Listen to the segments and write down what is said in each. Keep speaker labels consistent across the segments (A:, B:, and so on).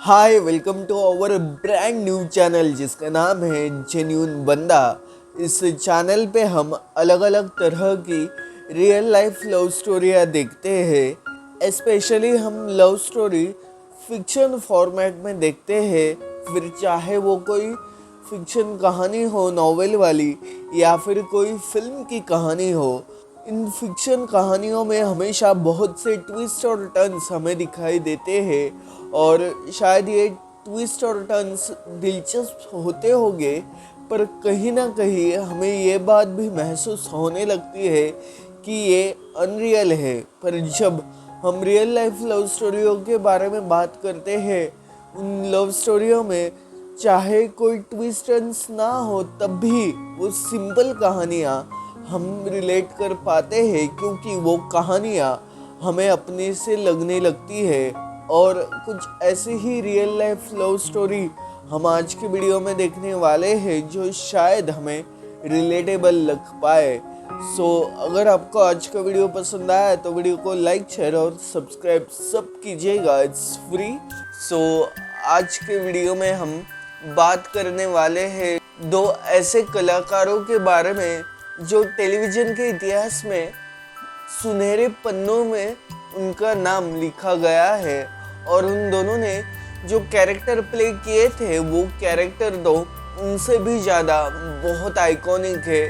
A: Hi welcome to our brand new channel जिसका नाम है जेन्यून बंदा। इस चैनल पे हम अलग अलग तरह की रियल लाइफ लव स्टोरियाँ देखते हैं। स्पेशली हम लव स्टोरी फिक्शन फॉर्मेट में देखते हैं, फिर चाहे वो कोई फिक्शन कहानी हो नॉवेल वाली या फिर कोई फिल्म की कहानी हो। इन फिक्शन कहानियों में हमेशा बहुत से ट्विस्ट और टर्न्स हमें दिखाई देते हैं और शायद ये ट्विस्ट और टर्न्स दिलचस्प होते होंगे, पर कहीं ना कहीं हमें ये बात भी महसूस होने लगती है कि ये अनरियल है। पर जब हम रियल लाइफ लव स्टोरियों के बारे में बात करते हैं, उन लव स्टोरियों में चाहे कोई ट्विस्ट टर्न्स ना हो तब भी वो सिंपल कहानियाँ हम रिलेट कर पाते हैं, क्योंकि वो कहानियाँ हमें अपने से लगने लगती है। और कुछ ऐसी ही रियल लाइफ लव स्टोरी हम आज के वीडियो में देखने वाले हैं जो शायद हमें रिलेटेबल लग पाए। अगर आपको आज का वीडियो पसंद आया तो वीडियो को लाइक शेयर और सब्सक्राइब सब कीजिएगा, इट्स फ्री। आज के वीडियो में हम बात करने वाले हैं दो ऐसे कलाकारों के बारे में जो टेलीविज़न के इतिहास में सुनहरे पन्नों में उनका नाम लिखा गया है। और उन दोनों ने जो कैरेक्टर प्ले किए थे वो कैरेक्टर तो उनसे भी ज़्यादा बहुत आइकॉनिक है।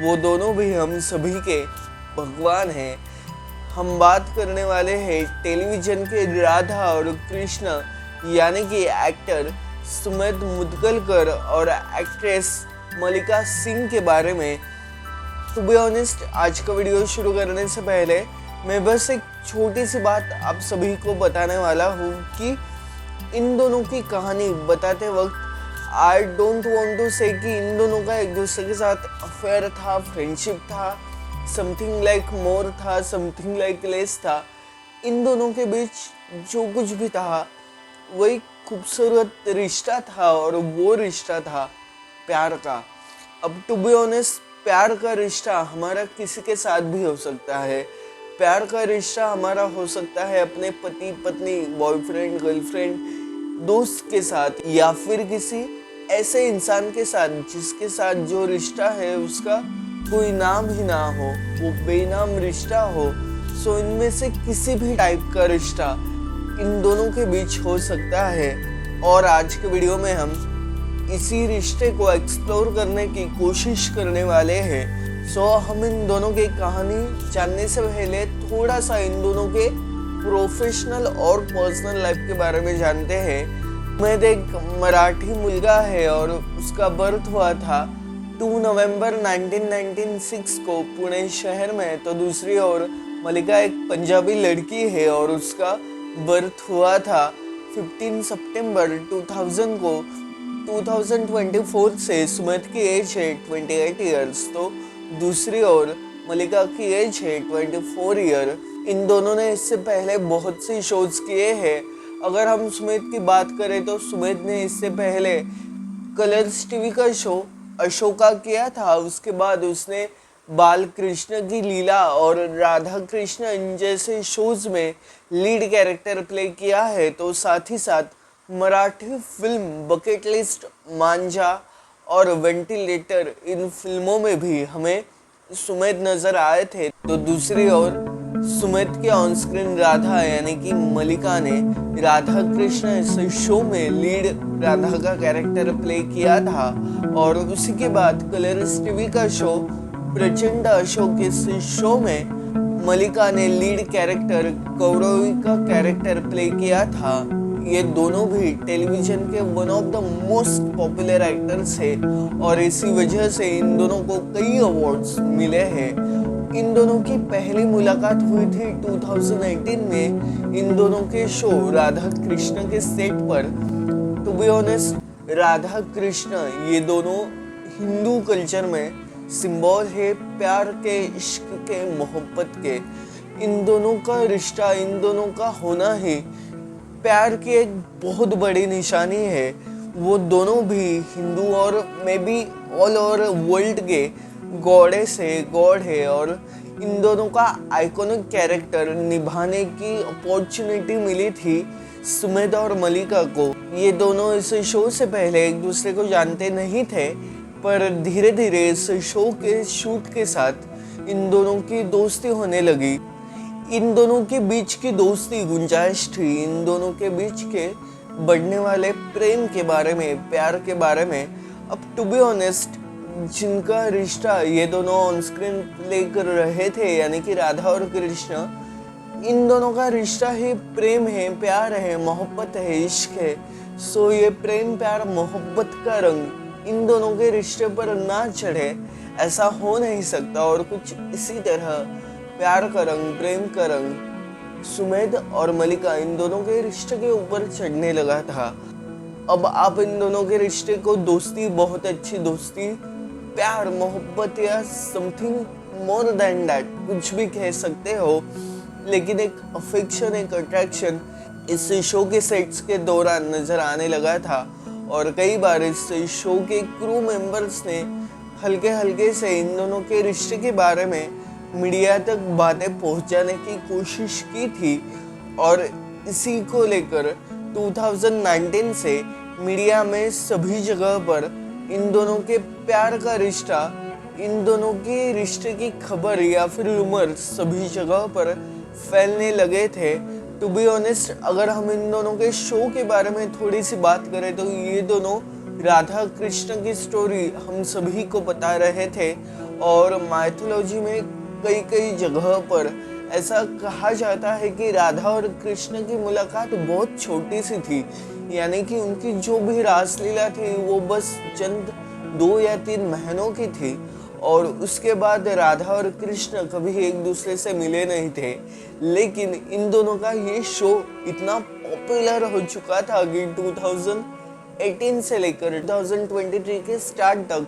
A: वो दोनों भी हम सभी के भगवान हैं। हम बात करने वाले हैं टेलीविज़न के राधा और कृष्णा यानी कि एक्टर सुमित मुदगलकर और एक्ट्रेस मल्लिका सिंह के बारे में। टू बी ऑनेस्ट, आज का वीडियो शुरू करने से पहले मैं बस एक छोटी सी बात आप सभी को बताने वाला हूँ कि इन दोनों की कहानी बताते वक्त आई डोंट वांट टू से कि इन दोनों का एक दूसरे के साथ अफेयर था, फ्रेंडशिप था, समथिंग लाइक मोर था, समथिंग लाइक लेस था। इन दोनों के बीच जो कुछ भी था वो एक खूबसूरत रिश्ता था और वो रिश्ता था प्यार का। अब टू बी ऑनेस्ट, प्यार का रिश्ता हमारा किसी के साथ भी हो सकता है। प्यार का रिश्ता हमारा हो सकता है अपने पति पत्नी, बॉयफ्रेंड गर्लफ्रेंड, दोस्त के साथ, या फिर किसी ऐसे इंसान के साथ जिसके साथ जो रिश्ता है उसका कोई नाम ही ना हो, वो बेनाम रिश्ता हो। इनमें से किसी भी टाइप का रिश्ता इन दोनों के बीच हो सकता है। और आज के वीडियो में हम इसी रिश्ते को एक्सप्लोर करने की कोशिश करने वाले हैं। हम इन दोनों की कहानी जानने से पहले थोड़ा सा इन दोनों के प्रोफेशनल और पर्सनल लाइफ के बारे में जानते हैं। सुमित एक मराठी मुलगा है और उसका बर्थ हुआ था 2 नवंबर 1996 को पुणे शहर में। तो दूसरी ओर मल्लिका एक पंजाबी लड़की है और उसका बर्थ हुआ था 15 सितंबर 2000 को। 2024 से सुमित की एज है 28 ईयर्स, तो दूसरी ओर मल्लिका की एज है 24 ईयर। इन दोनों ने इससे पहले बहुत सी शोज किए हैं। अगर हम सुमित की बात करें तो सुमित ने इससे पहले कलर्स टीवी का शो अशोका किया था। उसके बाद उसने बाल कृष्ण की लीला और राधा कृष्ण इन जैसे शोज में लीड कैरेक्टर प्ले किया है। तो साथ ही साथ मराठी फिल्म बकेट लिस्ट, मांझा और वेंटिलेटर, इन फिल्मों में भी हमें सुमित नजर आए थे। तो दूसरी ओर सुमित के ऑन स्क्रीन राधा यानी कि मल्लिका ने राधा कृष्ण इस शो में लीड राधा का कैरेक्टर प्ले किया था। और उसी के बाद कलर्स टीवी का शो प्रचंड अशोक, इस शो में मल्लिका ने लीड कैरेक्टर कौरवी का कैरेक्टर प्ले किया था। ये दोनों भी टेलीविजन के one of the most popular actors है और इसी वजह से इन दोनों को कई अवार्ड्स मिले हैं। इन दोनों की पहली मुलाकात हुई थी 2018 में इन दोनों के शो राधा कृष्ण के सेट पर। To be honest, Radha Krishna ये दोनों हिंदू कल्चर में सिंबल है प्यार के, इश्क के, मोहब्बत के। इन दोनों का रिश्ता, इन दोनों का होना ही प्यार की एक बहुत बड़ी निशानी है। वो दोनों भी हिंदू और may be all over world के गॉडेस है, गॉड है। और इन दोनों का आइकॉनिक कैरेक्टर निभाने की अपॉर्चुनिटी मिली थी सुमित और मलिका को। ये दोनों इस शो से पहले एक दूसरे को जानते नहीं थे, पर धीरे धीरे इस शो के शूट के साथ इन दोनों की दोस्ती होने लगी। इन दोनों के बीच की दोस्ती गुंजाइश थी इन दोनों के बीच के बढ़ने वाले प्रेम के बारे में, प्यार के बारे में। अब टू बी ऑनेस्ट, जिनका रिश्ता ये दोनों ऑन स्क्रीन प्ले कर रहे थे, यानी कि राधा और कृष्ण, इन दोनों का रिश्ता ही प्रेम है, प्यार है, मोहब्बत है, इश्क है। सो ये प्रेम प्यार मोहब्बत का रंग इन दोनों के रिश्ते पर ना चढ़े, ऐसा हो नहीं सकता। और कुछ इसी तरह प्यार का रंग, प्रेम का रंग सुमेध और मलिका इन दोनों के रिश्ते के ऊपर चढ़ने लगा था। अब आप इन दोनों के रिश्ते को दोस्ती, बहुत अच्छी दोस्ती, प्यार, मोहब्बत या समथिंग मोर देन दैट कुछ भी कह सकते हो, लेकिन एक अफेक्शन, एक अट्रैक्शन इस शो के सेट्स के दौरान नजर आने लगा था। और कई बार इस शो के क्रू मेंबर्स ने हल्के हल्के से इन दोनों के रिश्ते के बारे में मीडिया तक बातें पहुंचाने की कोशिश की थी। और इसी को लेकर 2019 से मीडिया में सभी जगह पर इन दोनों के प्यार का रिश्ता, इन दोनों के रिश्ते की खबर या फिर रूमर सभी जगह पर फैलने लगे थे। टू बी ऑनेस्ट, अगर हम इन दोनों के शो के बारे में थोड़ी सी बात करें तो ये दोनों राधा कृष्ण की स्टोरी हम सभी को बता रहे थे। और माइथोलॉजी में कई कई जगह पर ऐसा कहा जाता है कि राधा और कृष्ण की मुलाकात बहुत छोटी सी थी, यानी कि उनकी जो भी रासलीला थी वो बस चंद 2 या 3 महीनों की थी। और उसके बाद राधा और कृष्ण कभी एक दूसरे से मिले नहीं थे। लेकिन इन दोनों का ये शो इतना पॉपुलर हो चुका था कि 2018 से लेकर 2023 के स्टार्ट तक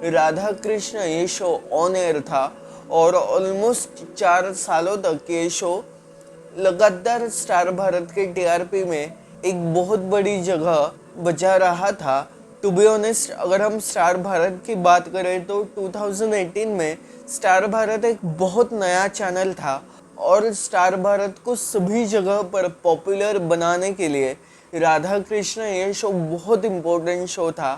A: राधा कृष्ण ये शो ऑन एयर था। और ऑलमोस्ट 4 सालों तक ये शो लगातार स्टार भारत के टीआरपी में एक बहुत बड़ी जगह बजा रहा था। टू बी ऑनेस्ट, अगर हम स्टार भारत की बात करें तो 2018 में स्टार भारत एक बहुत नया चैनल था। और स्टार भारत को सभी जगह पर पॉपुलर बनाने के लिए राधा कृष्ण ये शो बहुत इम्पोर्टेंट शो था।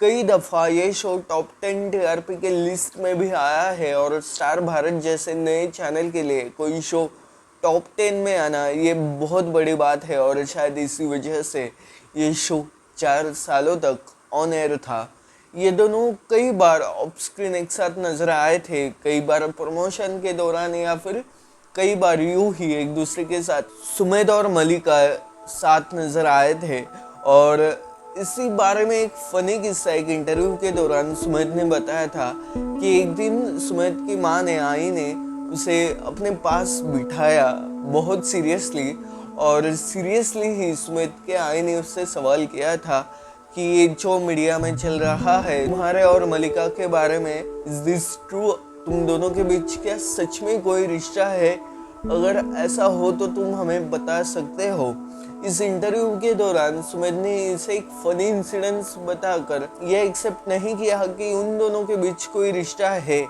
A: कई दफ़ा ये शो टॉप 10 टीआरपी के लिस्ट में भी आया है। और स्टार भारत जैसे नए चैनल के लिए कोई शो टॉप 10 में आना ये बहुत बड़ी बात है। और शायद इसी वजह से ये शो 4 सालों तक ऑन एयर था। ये दोनों कई बार ऑफ स्क्रीन एक साथ नजर आए थे, कई बार प्रमोशन के दौरान या फिर कई बार यूं ही एक दूसरे के साथ सुमेध और मलिका साथ नजर आए थे। और इसी बारे में एक फनी किस्सा, एक इंटरव्यू के दौरान सुमेध ने बताया था कि एक दिन सुमेध की माँ ने, आई ने उसे अपने पास बिठाया बहुत सीरियसली। और सीरियसली ही सुमेध के आई ने उससे सवाल किया था कि ये जो मीडिया में चल रहा है तुम्हारे और मलिका के बारे में, इज दिस ट्रू? तुम दोनों के बीच क्या सच में कोई रिश्ता है? अगर ऐसा हो तो तुम हमें बता सकते हो। इस इंटरव्यू के दौरान सुमेध ने इसे एक फनी इंसिडेंस बताकर यह एक्सेप्ट नहीं किया कि उन दोनों के बीच कोई रिश्ता है।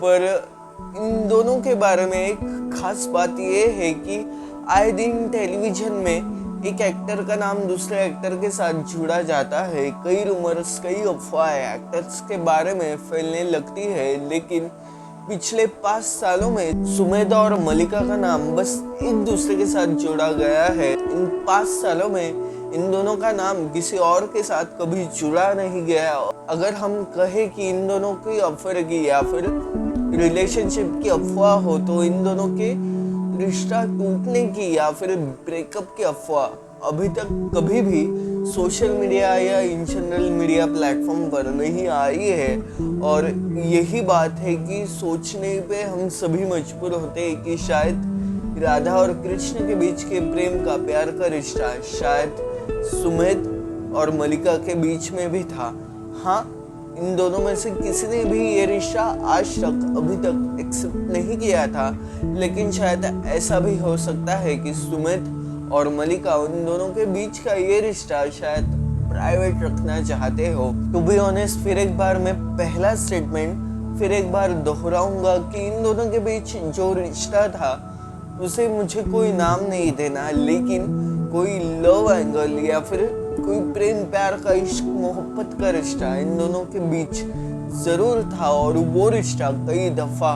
A: पर इन दोनों के बारे में एक खास बात यह है कि आए दिन टेलीविजन में एक एक्टर का नाम दूसरे एक्टर के साथ जुड़ा जाता है। कई रूमर्स, कई अफवाहें एक्टर्स के बारे में फैलने लगती है। लेकिन पिछले 5 सालों में सुमेध और मलिका का नाम बस एक दूसरे के साथ जोड़ा गया है। इन 5 सालों में इन दोनों का नाम किसी और के साथ कभी जुड़ा नहीं गया। अगर हम कहें कि इन दोनों की अफेयर की या फिर रिलेशनशिप की अफवाह हो, तो इन दोनों के रिश्ता टूटने की या फिर ब्रेकअप की अफवाह अभी तक कभी भी सोशल मीडिया या इन जनरल मीडिया प्लेटफॉर्म पर नहीं आई है। और यही बात है कि सोचने पे हम सभी मजबूर होते हैं कि शायद राधा और कृष्ण के बीच के प्रेम का, प्यार का रिश्ता शायद सुमेध और मलिका के बीच में भी था। हाँ, इन दोनों में से किसी ने भी ये रिश्ता आज तक अभी तक एक्सेप्ट नहीं किया था। लेकिन शायद ऐसा भी हो सकता है कि सुमेध और मलिका उन दोनों के बीच का ये रिश्ता शायद प्राइवेट रखना चाहते हो। टू बी ऑनेस्ट, फिर एक बार मैं पहला स्टेटमेंट फिर एक बार दोहराऊंगा कि इन दोनों के बीच जो रिश्ता था उसे मुझे कोई नाम नहीं देना, लेकिन कोई लव एंगल या फिर कोई प्रेम प्यार का इश्क मोहब्बत का रिश्ता इन दोनों के बीच जरूर था, और वो रिश्ता कई दफा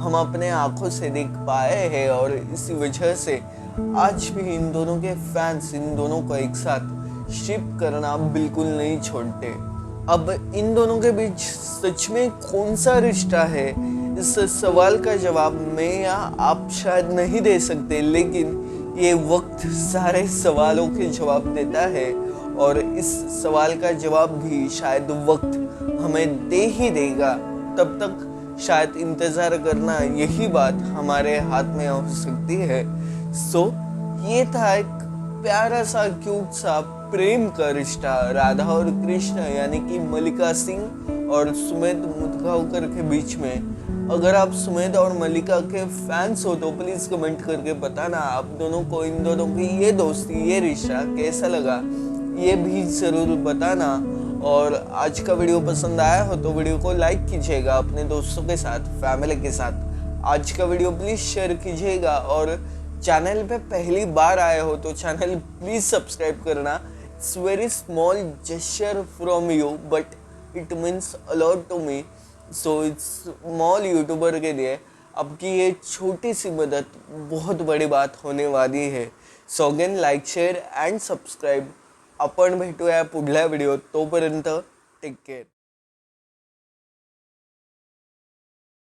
A: हम अपने आंखों से देख पाए हैं, और इसी वजह से आज भी इन दोनों के फैंस इन दोनों को एक साथ शिप करना बिल्कुल नहीं छोड़ते। अब इन दोनों के बीच सच में कौन सा रिश्ता है, इस सवाल का जवाब मैं या आप शायद नहीं दे सकते, लेकिन ये वक्त सारे सवालों के जवाब देता है, और इस सवाल का जवाब भी शायद वक्त हमें दे ही देगा। तब तक शायद इंतज़ार करना, यही बात हमारे हाथ में हो सकती है। सो ये था एक प्यारा सा क्यूट सा प्रेम का रिश्ता राधा और कृष्ण यानी कि मल्लिका सिंह और सुमेध मुदगांवकर के बीच में। अगर आप सुमेध और मल्लिका के फैंस हो तो प्लीज़ कमेंट करके बताना आप दोनों को, इन दोनों की ये दोस्ती, ये रिश्ता कैसा लगा, ये भी ज़रूर बताना। और आज का वीडियो पसंद आया हो तो वीडियो को लाइक कीजिएगा अपने दोस्तों के साथ, फैमिली के साथ। आज का वीडियो प्लीज़ शेयर कीजिएगा, और चैनल पे पहली बार आए हो तो चैनल प्लीज़ सब्सक्राइब करना। It's very small gesture from you but it means a lot to me. So it's small YouTuber के लिए आपकी ये छोटी सी मदद बहुत बड़ी बात होने वाली है। So again like, share and subscribe. आपण भेटूया पुढल्या व्हिडिओत, तोपर्यंत टेक केअर.